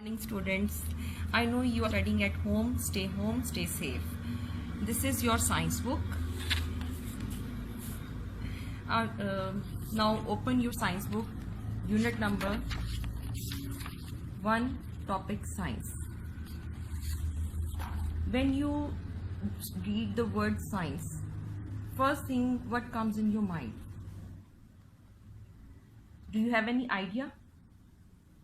Morning students, I know you are studying at home, stay safe. This is your science book. Now open your science book, unit number 1, topic science. When you read the word science, first thing what comes in your mind? Do you have any idea?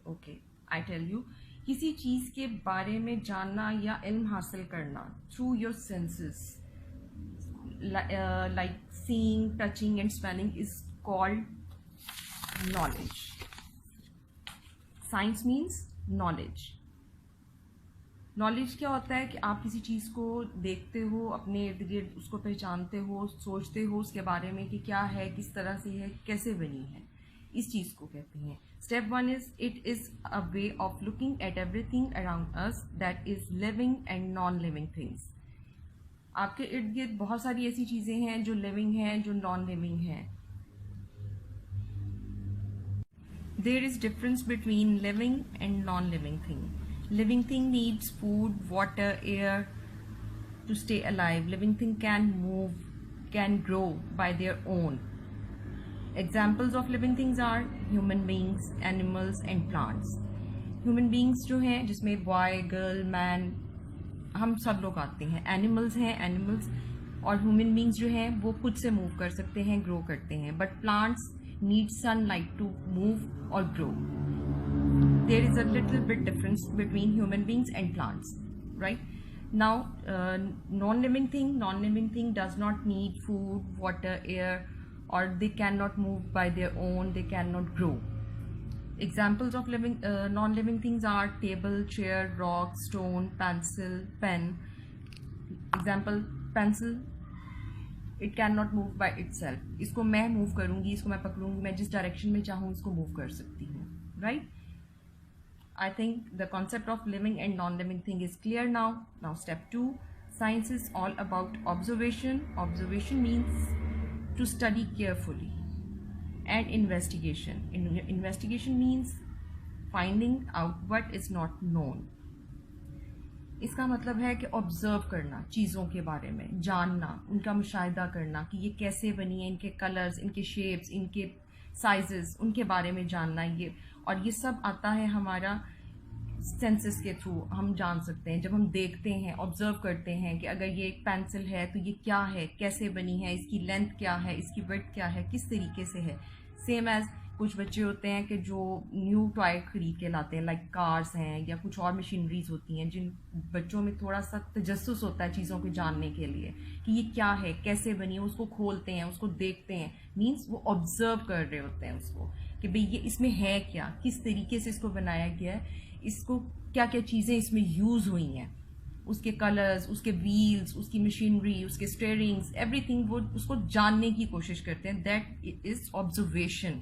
Okay, I tell you. किसी चीज़ के बारे में जानना या इल्म हासिल करना through your senses like seeing, touching and smelling is called knowledge. Science means knowledge. Knowledge क्या होता है कि आप किसी चीज़ को देखते हो, अपने इर्द गिर्द उसको पहचानते हो, सोचते हो उसके बारे में कि क्या है, किस तरह से है, कैसे बनी है, इस चीज़ को कहते हैं. Step 1 is it is a way of looking at everything around us that is living and non-living things. आपके इर्द गिर्द बहुत सारी ऐसी चीज़ें हैं जो लिविंग हैं, जो नॉन लिविंग हैं. There is difference between living and non-living thing. Living thing needs food, water, air to stay alive. Living thing can move, can grow by their own. Examples of living things are human beings, animals and plants. Human beings जो हैं जिसमें boy, girl, man हम सब लोग आते हैं. Animals हैं, animals और human beings जो हैं वो खुद से move कर सकते हैं, grow करते हैं. But plants need sunlight to move or grow. There is a little bit difference between human beings and plants, right? Now, non-living thing does not need food, water, air, or they cannot move by their own, they cannot grow. Examples of non-living things are table, chair, rock, stone, pencil, pen. Example, pencil, it cannot move by itself. इसको मैं move करूँगी, इसको मैं पकड़ूँगी, मैं जिस direction में चाहूँ इसको move कर सकती हूँ, right? I think the concept of living and non-living thing is clear now. Now step 2, science is all about observation. Observation means to study carefully, and investigation. Investigation means finding out what is not known. इसका मतलब है कि observe करना, चीज़ों के बारे में जानना, उनका मुशाहिदा करना कि ये कैसे बनी है, इनके कलर्स, इनके शेप्स, इनके साइजेस, उनके बारे में जानना. ये और ये सब आता है हमारा सेंसेस के थ्रू. हम जान सकते हैं जब हम देखते हैं, ऑब्जर्व करते हैं कि अगर ये एक पेंसिल है तो ये क्या है, कैसे बनी है, इसकी लेंथ क्या है, इसकी विड्थ क्या है, किस तरीके से है. सेम एज कुछ बच्चे होते हैं कि जो न्यू टॉय खरीद के लाते हैं, लाइक कार्स हैं या कुछ और मशीनरीज होती हैं, जिन बच्चों में थोड़ा सा तजस्सुस होता है चीज़ों को जानने के लिए कि ये क्या है, कैसे बनी है. उसको खोलते हैं, उसको देखते हैं, मीन्स वो ऑब्जर्व कर रहे होते हैं उसको कि भाई ये इसमें है क्या, किस तरीके से इसको बनाया गया है, इसको क्या क्या चीज़ें इसमें यूज़ हुई हैं, उसके कलर्स, उसके व्हील्स, उसकी मशीनरी, उसके स्टीयरिंग्स, एवरीथिंग. वो उसको जानने की कोशिश करते हैं. That is observation.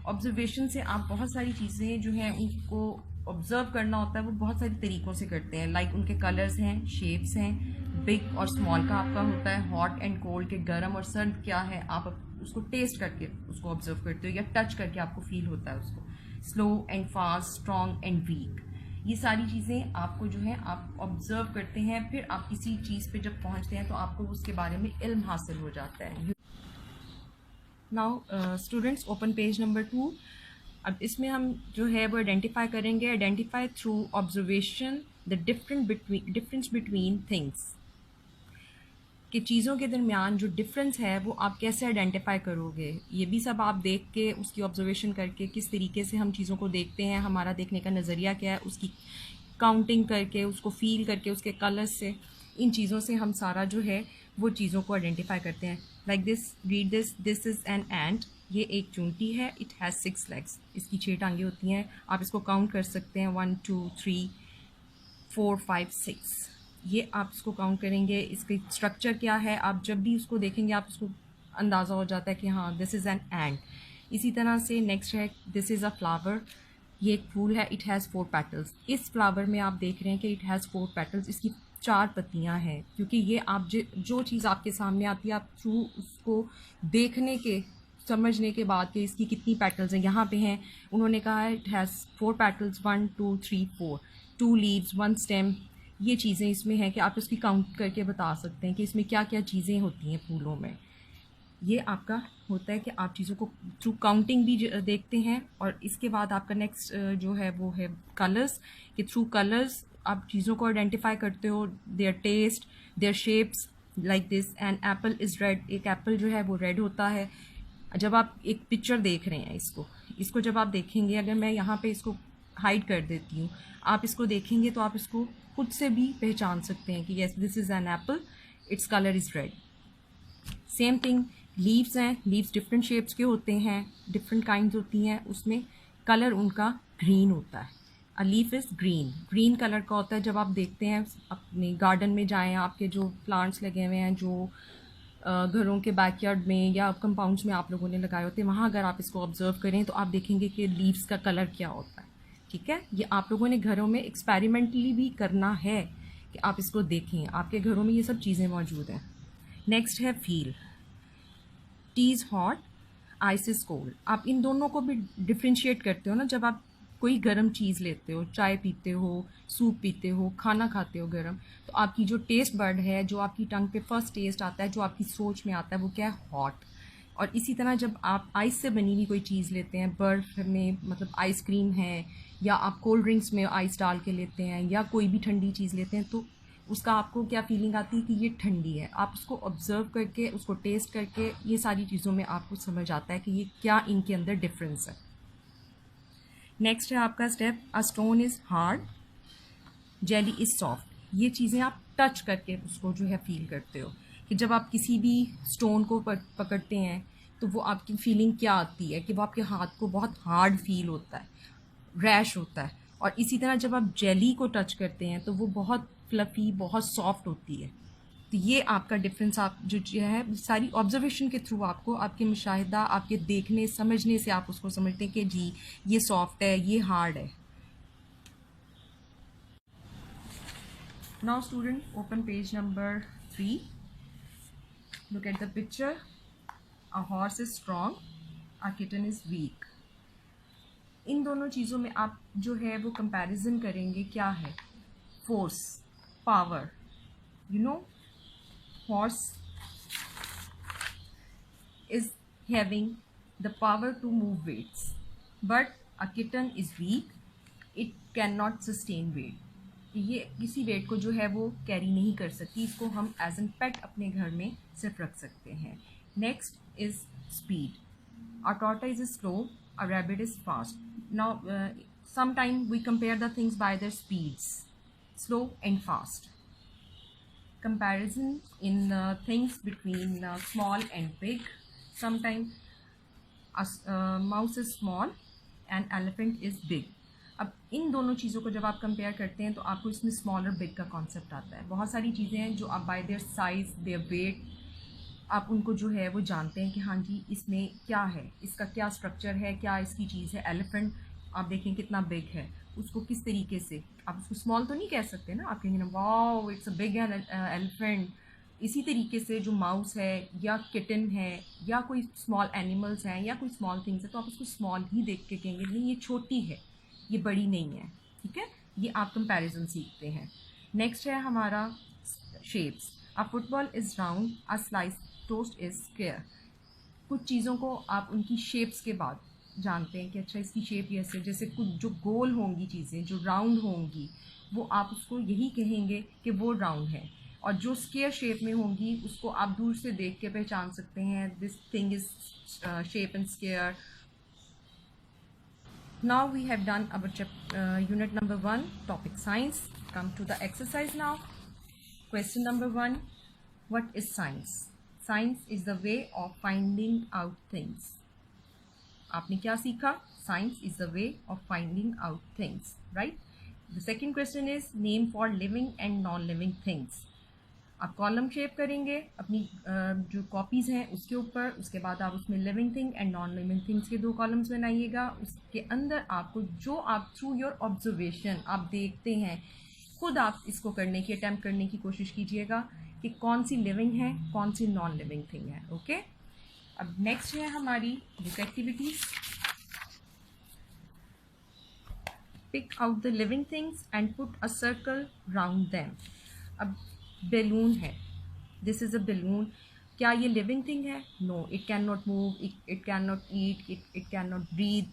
ऑब्जर्वेशन से आप बहुत सारी चीज़ें जो हैं उनको ऑब्जर्व करना होता है, वो बहुत सारे तरीक़ों से करते हैं. लाइक उनके कलर्स हैं, शेप्स हैं, बिग और स्मॉल का आपका होता है, हॉट एंड कोल्ड के गर्म और सर्द क्या है, आप उसको टेस्ट करके उसको ऑब्जर्व करते हो या टच करके आपको फील होता है उसको. Slow and fast, strong and weak, ये सारी चीज़ें आपको जो है आप ऑब्जर्व करते हैं. फिर आप किसी चीज़ पे जब पहुंचते हैं तो आपको उसके बारे में इल्म हासिल हो जाता है. Now students, open page number 2. अब इसमें हम जो है वो आइडेंटिफाई करेंगे. Identify through observation the difference between things, कि चीज़ों के दरमियान जो डिफरेंस है वो आप कैसे आइडेंटिफाई करोगे. ये भी सब आप देख के, उसकी ऑब्जर्वेशन करके, किस तरीके से हम चीज़ों को देखते हैं, हमारा देखने का नज़रिया क्या है, उसकी काउंटिंग करके, उसको फील करके, उसके कलर्स से, इन चीज़ों से हम सारा जो है वो चीज़ों को आइडेंटिफाई करते हैं. Like this, read this is an ant. ये एक चूंटी है. It has 6 legs. इसकी 6 टांगें होती हैं. आप इसको काउंट कर सकते हैं, 1 2 3 4 5 6. ये आप इसको काउंट करेंगे. इसकी स्ट्रक्चर क्या है, आप जब भी उसको देखेंगे आप उसको अंदाज़ा हो जाता है कि हाँ दिस इज़ एन एंट. इसी तरह से नेक्स्ट है, दिस इज़ अ फ्लावर. ये एक फूल है. It has 4 petals. इस फ्लावर में आप देख रहे हैं कि इट हैज़ 4 petals. इसकी 4 पत्तियां हैं. क्योंकि ये आप जो चीज़ आपके सामने आती है, आप थ्रू उसको देखने के समझने के बाद कि इसकी कितनी पेटल्स हैं, यहाँ पे हैं उन्होंने कहा है it has 4 petals, 1 2 3 4, 2 leaves, 1 stem. ये चीज़ें इसमें हैं कि आप इसकी काउंट करके बता सकते हैं कि इसमें क्या क्या चीज़ें होती हैं फूलों में। ये आपका होता है कि आप चीज़ों को थ्रू काउंटिंग भी देखते हैं। और इसके बाद आपका नेक्स्ट जो है वो है कलर्स, कि थ्रू कलर्स आप चीज़ों को आइडेंटिफाई करते हो, their taste, their shapes, like this. And apple is red, एक एप्पल जो है वो रेड होता है। जब आप एक पिक्चर देख रहे हैं इसको जब आप देखेंगे, अगर मैं यहाँ पे इसको हाइड कर देती हूँ, आप इसको देखेंगे तो आप इसको खुद से भी पहचान सकते हैं कि yes this is an apple, its colour is red. Same thing leaves हैं, लीव्स डिफरेंट शेप्स के होते हैं, डिफरेंट काइंड्स होती हैं, उसमें कलर उनका ग्रीन होता है। A leaf is green, green colour का होता है। जब आप देखते हैं अपने गार्डन में जाएं, आपके जो प्लांट्स लगे हुए हैं, जो घरों के बैकयार्ड में या कंपाउंड्स में आप लोगों ने लगाए होते हैं, वहाँ अगर आप इसको ऑब्जर्व करें तो आप देखेंगे कि लीव्स का कलर क्या होता है। ठीक है, ये आप लोगों ने घरों में एक्सपेरिमेंटली भी करना है कि आप इसको देखें, आपके घरों में ये सब चीज़ें मौजूद हैं। नेक्स्ट है feel, T is hot, ice is cold. आप इन दोनों को भी डिफ्रेंशिएट करते हो ना, जब आप कोई गर्म चीज़ लेते हो, चाय पीते हो, सूप पीते हो, खाना खाते हो गर्म, तो आपकी जो टेस्ट बर्ड है, जो आपकी टंग पे फर्स्ट टेस्ट आता है, जो आपकी सोच में आता है, वो क्या है, हॉट। और इसी तरह जब आप आइस से बनी हुई कोई चीज़ लेते हैं, बर्फ़ में मतलब आइसक्रीम है, या आप कोल्ड ड्रिंक्स में आइस डाल के लेते हैं, या कोई भी ठंडी चीज़ लेते हैं, तो उसका आपको क्या फीलिंग आती है कि ये ठंडी है। आप उसको ऑब्ज़र्व करके, उसको टेस्ट करके, ये सारी चीज़ों में आपको समझ आता है कि ये क्या इनके अंदर डिफरेंस है। नेक्स्ट है आपका step, a stone is hard, jelly is soft. ये चीज़ें आप टच करके उसको जो है फील करते हो, कि जब आप किसी भी स्टोन को पकड़ते हैं तो वो आपकी फीलिंग क्या आती है कि वो आपके हाथ को बहुत हार्ड फील होता है, रैश होता है। और इसी तरह जब आप जेली को टच करते हैं तो वो बहुत फ्लफ़ी, बहुत सॉफ्ट होती है। तो ये आपका डिफरेंस आप जो है सारी ऑब्जर्वेशन के थ्रू, आपको आपके मुशाहिदा, आपके देखने समझने से आप उसको समझते हैं कि जी ये सॉफ्ट है, ये हार्ड है। Now student open page number 3, look at the picture. A horse is strong, a kitten is weak. इन दोनों चीज़ों में आप जो है वो कंपैरिजन करेंगे, क्या है, force, power. You know, horse is having the power to move weights, but a kitten is weak, it cannot sustain weight. ये किसी वेट को जो है वो कैरी नहीं कर सकती, इसको हम एज एन पेट अपने घर में सिर्फ रख सकते हैं। Next is speed, a tortoise is slow, a rabbit is fast. Now sometime we compare the things by their speeds, slow and fast. Comparison in things between small and big. Sometimes a mouse is small and elephant is big. अब इन दोनों चीज़ों को जब आप compare करते हैं तो आपको इसमें स्मॉल और बिग का कॉन्सेप्ट आता है। बहुत सारी चीज़ें हैं जो आप by their size, their weight, आप उनको जो है वो जानते हैं कि हाँ जी इसमें क्या है, इसका क्या स्ट्रक्चर है, क्या इसकी चीज़ है। एलिफेंट आप देखें कितना बिग है, उसको किस तरीके से, आप उसको स्मॉल तो नहीं कह सकते ना, आप कहेंगे ना wow it's a big elephant. इसी तरीके से जो माउस है या किटन है या कोई स्मॉल एनिमल्स हैं या कोई स्मॉल थिंग्स है, तो आप उसको स्मॉल ही देख के कहेंगे नहीं ये छोटी है, ये बड़ी नहीं है। ठीक है, ये आप कंपैरिजन सीखते हैं। नेक्स्ट है हमारा shapes, a football is round, a slice toast is square. कुछ चीज़ों को आप उनकी शेप्स के बाद जानते हैं कि अच्छा इसकी शेप ये ऐसे, जैसे कुछ जो गोल होंगी चीज़ें, जो राउंड होंगी, वो आप उसको यही कहेंगे कि वो राउंड है। और जो स्क्वायर शेप में होंगी उसको आप दूर से देख के पहचान सकते हैं, this thing is shape and square. Now we have done our unit number 1, topic science. Come to the exercise now. Question number 1, what is science? Science is the way of finding out things. आपने क्या सीखा? Science is the way of finding out things, right? The second question is name for living and non-living things. आप column shape करेंगे अपनी जो copies हैं उसके ऊपर, उसके बाद आप उसमें living thing and non living things के 2 कॉलम्स बनाइएगा। उसके अंदर आपको जो आप थ्रू योर ऑब्जर्वेशन आप देखते हैं, खुद आप इसको करने की अटैम्प्ट करने की कोशिश कीजिएगा कि कौन सी लिविंग है, कौन सी नॉन लिविंग थिंग है। ओके, अब नेक्स्ट है हमारी book activities. Pick out the living things and put a circle round them. अब बैलून है, दिस इज अ बैलून. क्या ये लिविंग थिंग है? No, it can not move, it can not eat, it can not breathe.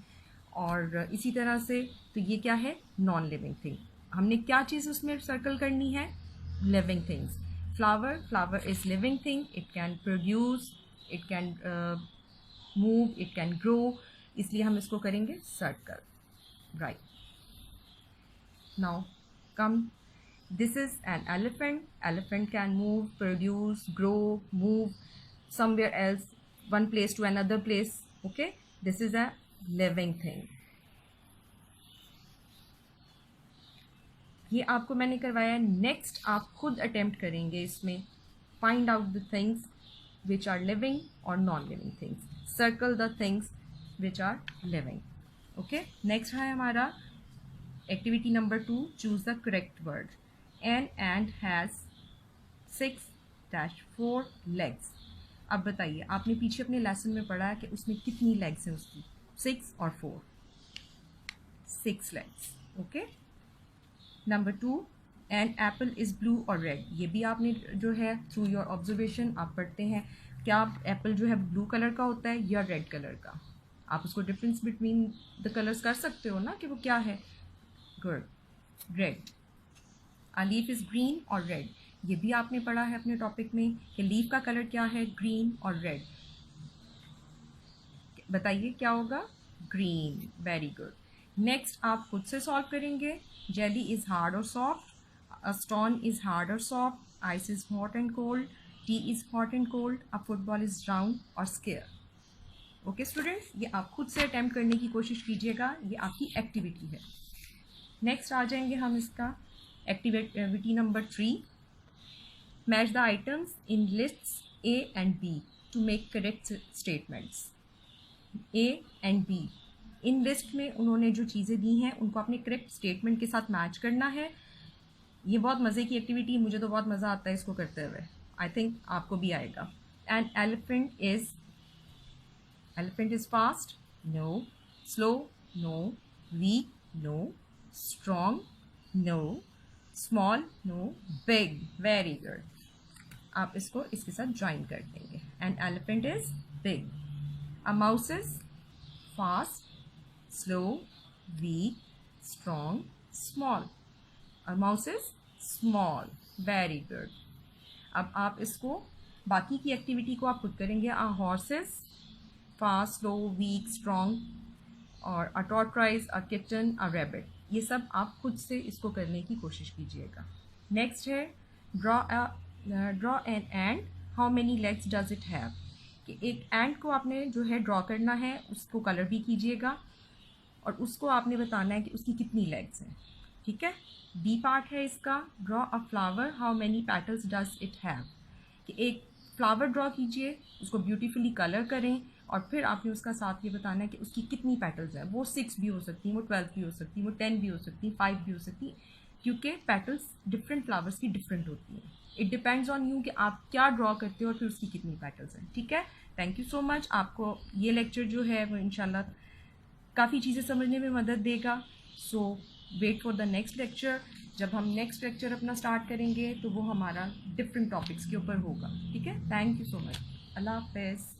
और इसी तरह से तो ये क्या है? Non living thing. हमने क्या चीज़ उसमें सर्कल करनी है? Living things. Flower, flower is living thing. It can produce, it can move, it can grow, इसलिए हम इसको करेंगे circle. Right. Now come, this is an elephant. Elephant can move, produce, grow, move somewhere else, one place to another place. Okay, this is a living thing. ये आपको मैंने करवाया. Next आप खुद अटेम्प्ट करेंगे इसमें. Find out the things which are living और non living things. Circle the things which are living. Okay, next है हमारा activity number 2. Choose the correct word. An ant has 6-4 legs. अब बताइए, आपने पीछे अपने लेसन में पढ़ा है कि उसमें कितनी लेग्स हैं उसकी? 6 और 4, 6 legs. Okay. Number 2, an apple is blue और रेड. ये भी आपने जो है थ्रू योर ऑब्जर्वेशन आप पढ़ते हैं. क्या एप्पल जो है ब्लू कलर का होता है या रेड कलर का? आप उसको डिफरेंस बिटवीन द कलर्स कर सकते हो ना कि वो क्या है. Good, red. A leaf is green और रेड. ये भी आपने पढ़ा है अपने टॉपिक में कि लीफ का कलर क्या है? ग्रीन और रेड. बताइए क्या होगा? ग्रीन. Very good. नेक्स्ट आप खुद से सॉल्व करेंगे. जेली इज हार्ड और soft. A stone is hard और soft. Ice is hot and cold. Tea is hot and cold. A football is round और स्क्वायर. ओके स्टूडेंट्स, ये आप खुद से अटेम्प्ट करने की कोशिश कीजिएगा. ये आपकी एक्टिविटी है. नेक्स्ट आ जाएंगे हम इसका activity number 3. Match the items in lists A and B to make correct statements. A and B इन लिस्ट में उन्होंने जो चीज़ें दी हैं उनको अपने करेक्ट स्टेटमेंट के साथ मैच करना है. ये बहुत मज़े की एक्टिविटी है, मुझे तो बहुत मज़ा आता है इसको करते हुए. आई थिंक आपको भी आएगा. An elephant is fast. No. Slow. No. Weak. No. Strong. No. Small. No. Big. Very good. आप इसको इसके साथ ज्वाइन कर देंगे. An elephant is big. A mouse is fast, slow, weak, strong, small. A mouse is small. Very good. अब आप इसको बाकी की एक्टिविटी को आप खुद करेंगे. A horse is fast, slow, weak, strong और a tortoise, a kitten, a rabbit. ये सब आप खुद से इसको करने की कोशिश कीजिएगा. नेक्स्ट है draw an ant. How many legs does it have. कि एक एंट को आपने जो है ड्रॉ करना है, उसको कलर भी कीजिएगा और उसको आपने बताना है कि उसकी कितनी लेग्स हैं. ठीक है. बी पार्ट है इसका. Draw a flower. How many petals does it have. कि एक फ्लावर ड्रॉ कीजिए, उसको ब्यूटीफुली कलर करें और फिर आपने उसका साथ ये बताना है कि उसकी कितनी पेटल्स हैं. वो 6 भी हो सकती हैं, वो 12 भी हो सकती हैं, वो 10 भी हो सकती हैं, 5 भी हो सकती हैं, क्योंकि पेटल्स डिफरेंट फ्लावर्स की डिफरेंट होती हैं. इट डिपेंड्स ऑन यू कि आप क्या ड्रॉ करते हो और फिर उसकी कितनी पेटल्स हैं. ठीक है. Thank you so much. आपको ये लेक्चर जो है वो इंशाल्लाह काफ़ी चीज़ें समझने में मदद देगा. So wait for the next lecture. जब हम नेक्स्ट लेक्चर अपना स्टार्ट करेंगे तो वो हमारा डिफरेंट टॉपिक्स के ऊपर होगा. ठीक है. Thank you so much. अल्लाह हाफ़िज़.